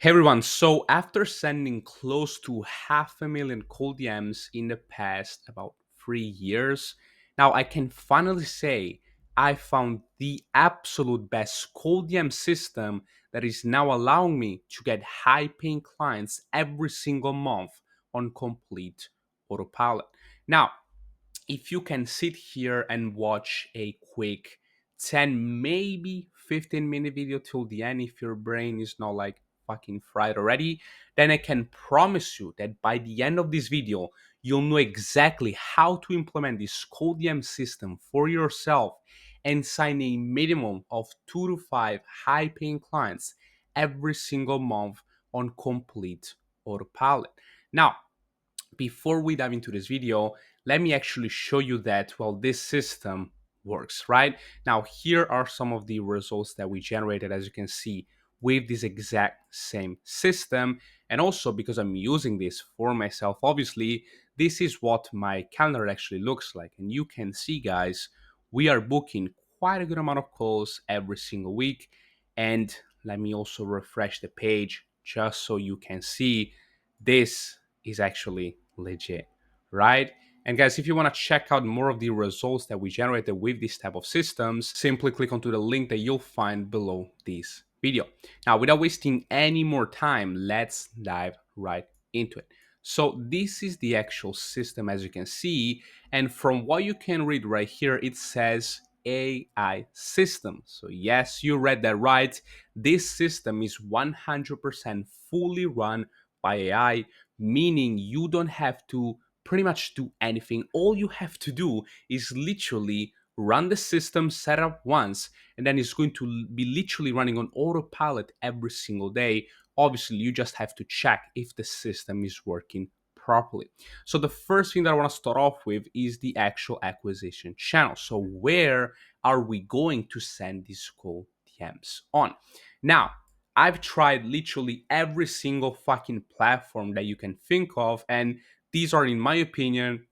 Hey everyone, so after sending close to 500,000 cold DMs in the past about 3 years, now I can finally say I found the absolute best cold DM system that is now allowing me to get high paying clients every single month on complete autopilot. Now, if you can sit here and watch a quick 10 maybe 15-minute video till the end, if your brain is not like fucking fried already, then I can promise you that by the end of this video you'll know exactly how to implement this cold DM system for yourself and sign a minimum of 2 to 5 high paying clients every single month on complete autopilot. Now, before we dive into this video, let me actually show you that, well, this system works, right? Now, here are some of the results that we generated, as you can see, with this exact same system. And also because I'm using this for myself, obviously, this is what my calendar actually looks like. And you can see, guys, we are booking quite a good amount of calls every single week. And let me also refresh the page just so you can see this is actually legit, right? And guys, if you want to check out more of the results that we generated with this type of systems, simply click onto the link that you'll find below this video. Now, without wasting any more time, let's dive right into it. So this is the actual system, as you can see. And from what you can read right here, it says AI system. So yes, you read that right. This system is 100% fully run by AI, meaning you don't have to pretty much do anything. All you have to do is literally run the system, set up once, and then it's going to be literally running on autopilot every single day. Obviously, you just have to check if the system is working properly. So the first thing that I want to start off with is the actual acquisition channel. So where are we going to send these cold DMs on? Now, I've tried literally every single fucking platform that you can think of, and these are, in my opinion,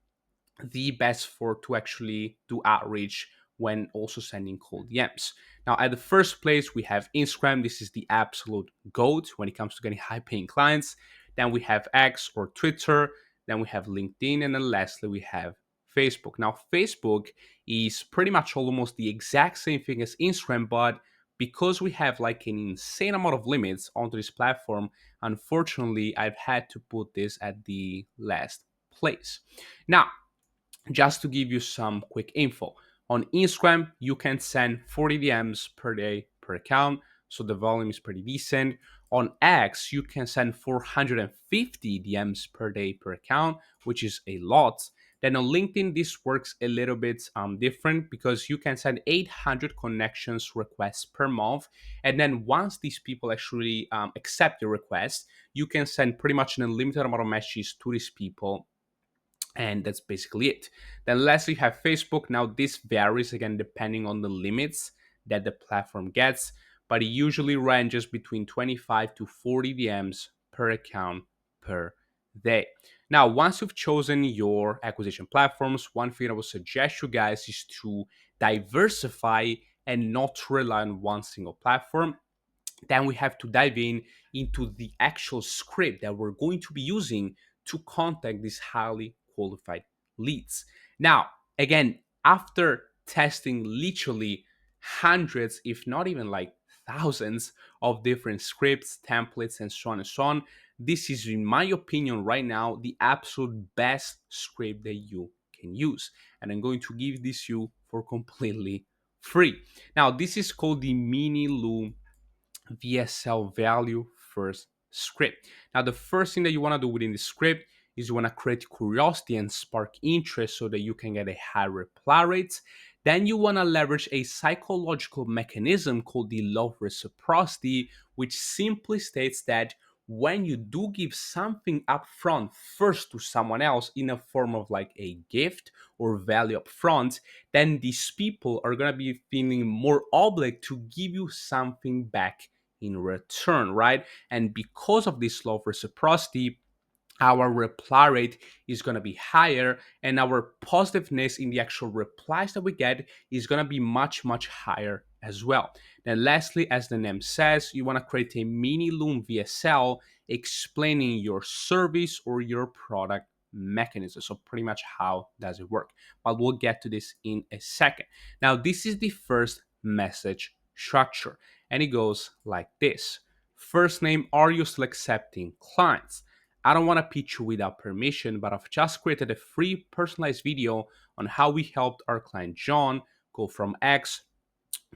the best for to actually do outreach when also sending cold DMs. Now, at the first place, we have Instagram. This is the absolute GOAT when it comes to getting high paying clients. Then we have X or Twitter. Then we have LinkedIn. And then lastly, we have Facebook. Now, Facebook is pretty much almost the exact same thing as Instagram, but because we have like an insane amount of limits onto this platform, unfortunately, I've had to put this at the last place. Now, just to give you some quick info, on Instagram, you can send 40 DMs per day per account, so the volume is pretty decent. On X, you can send 450 DMs per day per account, which is a lot. Then on LinkedIn, this works a little bit different because you can send 800 connections requests per month. And then once these people actually accept your request, you can send pretty much an unlimited amount of messages to these people, and that's basically it. Then lastly, you have Facebook. Now this varies again depending on the limits that the platform gets, but it usually ranges between 25 to 40 DMs per account per day. Now, once you've chosen your acquisition platforms, one thing I would suggest you guys is to diversify and not rely on one single platform. Then we have to dive in into the actual script that we're going to be using to contact these highly qualified leads. Now, again, after testing literally hundreds, if not even like thousands of different scripts, templates, and so on, this is, in my opinion, right now, the absolute best script that you can use. And I'm going to give this you for completely free. Now, this is called the Mini Loom VSL value first script. Now, the first thing that you want to do within the script is you want to create curiosity and spark interest so that you can get a high reply rate. Then you want to leverage a psychological mechanism called the law of reciprocity, which simply states that when you do give something upfront first to someone else in a form of like a gift or value upfront, then these people are going to be feeling more obligated to give you something back in return, right? And because of this law of reciprocity, our reply rate is going to be higher, and our positiveness in the actual replies that we get is going to be much higher as well. Then lastly, as the name says, you want to create a mini Loom VSL explaining your service or your product mechanism. So pretty much how does it work? But we'll get to this in a second. Now, this is the first message structure, and it goes like this. First name, are you still accepting clients? I don't want to pitch you without permission, but I've just created a free personalized video on how we helped our client John go from X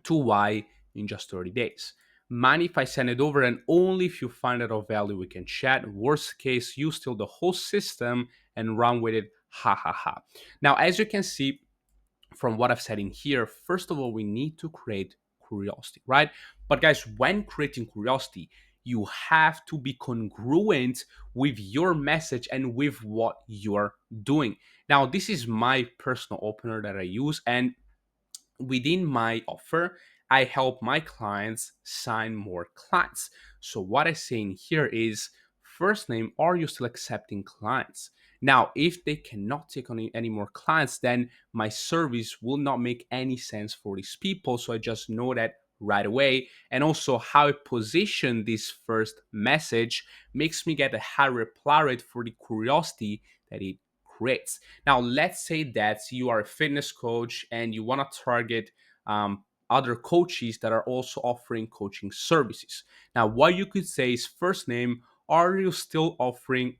to Y in just 30 days. Mind if I send it over, and only if you find it of value we can chat. Worst case, you steal the whole system and run with it. Ha ha ha. Now, as you can see from what I've said in here, first of all, we need to create curiosity, right? But guys, when creating curiosity, you have to be congruent with your message and with what you're doing. Now, this is my personal opener that I use, and within my offer, I help my clients sign more clients. So what I say in here is first name, are you still accepting clients? Now, if they cannot take on any more clients, then my service will not make any sense for these people. So I just know that right away. And also how I position this first message makes me get a high reply rate for the curiosity that it creates. Now, let's say that you are a fitness coach and you want to target other coaches that are also offering coaching services. Now, what you could say is first name, are you still offering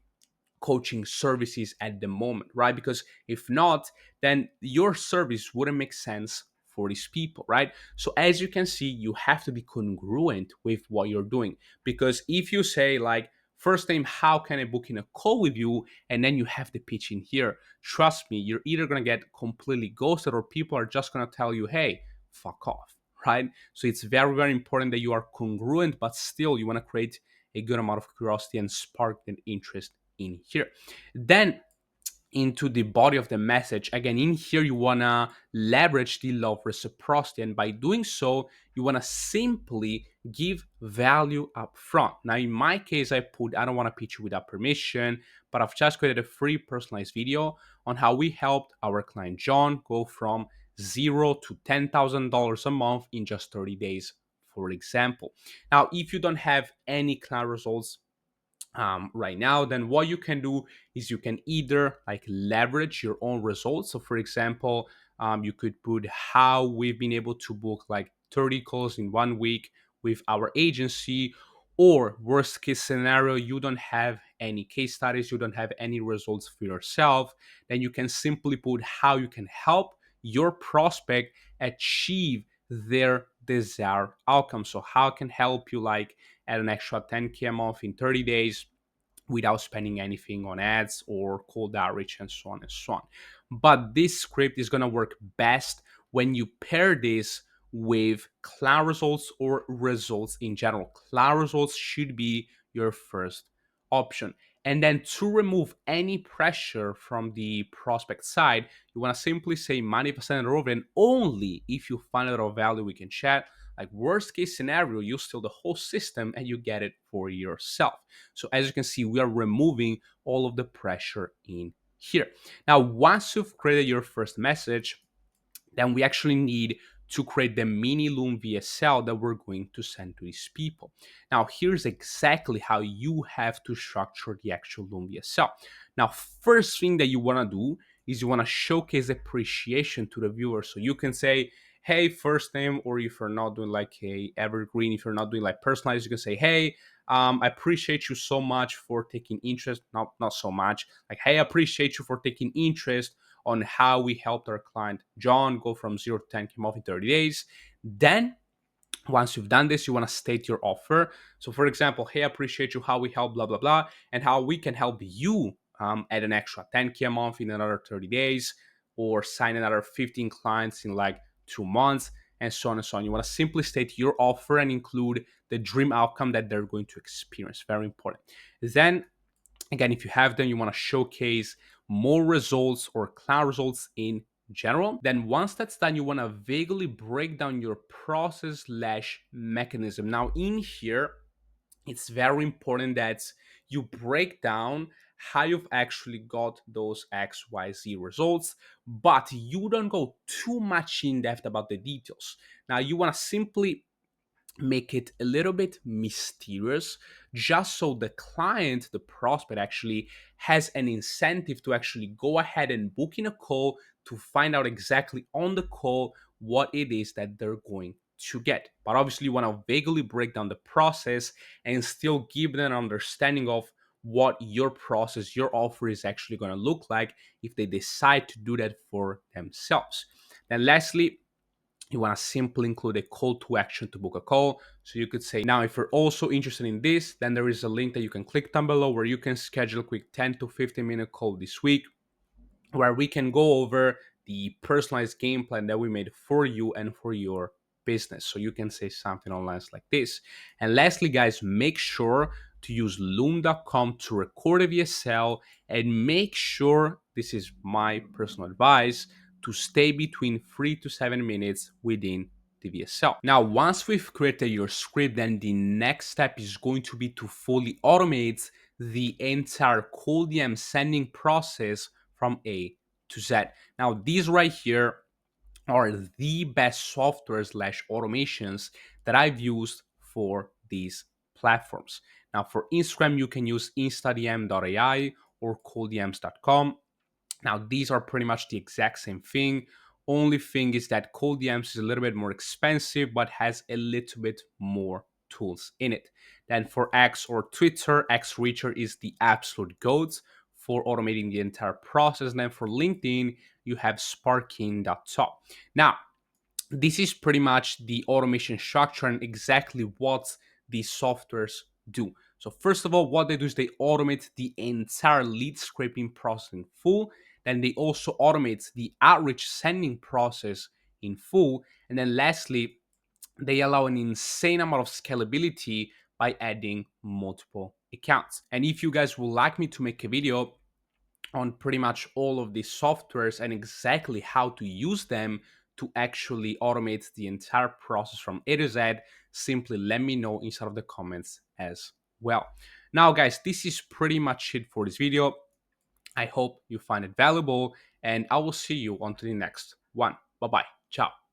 coaching services at the moment, right? Because if not, then your service wouldn't make sense for these people, right? So as you can see, you have to be congruent with what you're doing. Because if you say like, first name, how can I book in a call with you? And then you have the pitch in here. Trust me, you're either going to get completely ghosted or people are just going to tell you, hey, fuck off, right? So it's very, very important that you are congruent, but still you want to create a good amount of curiosity and spark an interest in here. Then into the body of the message, again, in here you want to leverage the law of reciprocity, and by doing so you want to simply give value up front. Now in my case, I don't want to pitch you without permission, but I've just created a free personalized video on how we helped our client John go from zero to $10,000 a month in just 30 days, for example. Now if you don't have any client results right now, then what you can do is you can either like leverage your own results. So for example, you could put how we've been able to book like 30 calls in 1 week with our agency, or worst case scenario, you don't have any case studies, you don't have any results for yourself, then you can simply put how you can help your prospect achieve their desired outcome. So how can help you like at an extra 10K a month in 30 days without spending anything on ads or cold outreach and so on and so on. But this script is going to work best when you pair this with cloud results or results in general. Cloud results should be your first option. And then to remove any pressure from the prospect side, you want to simply say 90% of it, only if you find out of value we can chat. Like worst case scenario, you steal the whole system and you get it for yourself. So as you can see, we are removing all of the pressure in here. Now, once you've created your first message, then we actually need to create the mini Loom VSL that we're going to send to these people. Now, here's exactly how you have to structure the actual Loom VSL. Now, first thing that you want to do is you want to showcase appreciation to the viewer. So you can say, hey, first name, or if you're not doing like a evergreen, if you're not doing like personalized, you can say, hey, I appreciate you so much for taking interest. Not so much. Like, hey, I appreciate you for taking interest on how we helped our client John go from 0 to 10K off in 30 days. Then once you've done this, you want to state your offer. So for example, hey, I appreciate you how we help blah, blah, blah, and how we can help you at an extra 10K a month in another 30 days, or sign another 15 clients in like 2 months, and so on and so on. You want to simply state your offer and include the dream outcome that they're going to experience. Very important. Then again, if you have them, you want to showcase more results or cloud results in general. Then once that's done, you want to vaguely break down your process slash mechanism. Now in here, it's very important that you break down how you've actually got those XYZ results, but you don't go too much in depth about the details. Now, you want to simply make it a little bit mysterious, just so the client, the prospect, actually has an incentive to actually go ahead and book in a call to find out exactly on the call what it is that they're going to get. But obviously, you want to vaguely break down the process and still give them an understanding of what your process, your offer is actually going to look like if they decide to do that for themselves. Then, lastly, you want to simply include a call to action to book a call. So you could say, now, if you're also interested in this, then there is a link that you can click down below where you can schedule a quick 10 to 15-minute call this week where we can go over the personalized game plan that we made for you and for your business. So you can say something online like this. And lastly, guys, make sure to use loom.com to record a VSL and make sure, this is my personal advice, to stay between 3 to 7 minutes within the VSL. Now, once we've created your script, then the next step is going to be to fully automate the entire cold DM sending process from A to Z. Now, these right here are the best software slash automations that I've used for these platforms. Now, for Instagram, you can use instadm.ai or colddms.com. Now, these are pretty much the exact same thing. Only thing is that Cold DMs is a little bit more expensive, but has a little bit more tools in it. Then for X or Twitter, XReacher is the absolute goat for automating the entire process. And then for LinkedIn, you have Sparking.top. Now, this is pretty much the automation structure and exactly what these softwares do. So first of all, what they do is they automate the entire lead scraping process in full. Then they also automate the outreach sending process in full. And then lastly, they allow an insane amount of scalability by adding multiple accounts. And if you guys would like me to make a video on pretty much all of these softwares and exactly how to use them to actually automate the entire process from A to Z, simply let me know inside of the comments as well. Now, guys, this is pretty much it for this video. I hope you find it valuable, and I will see you on to the next one. Bye bye. Ciao.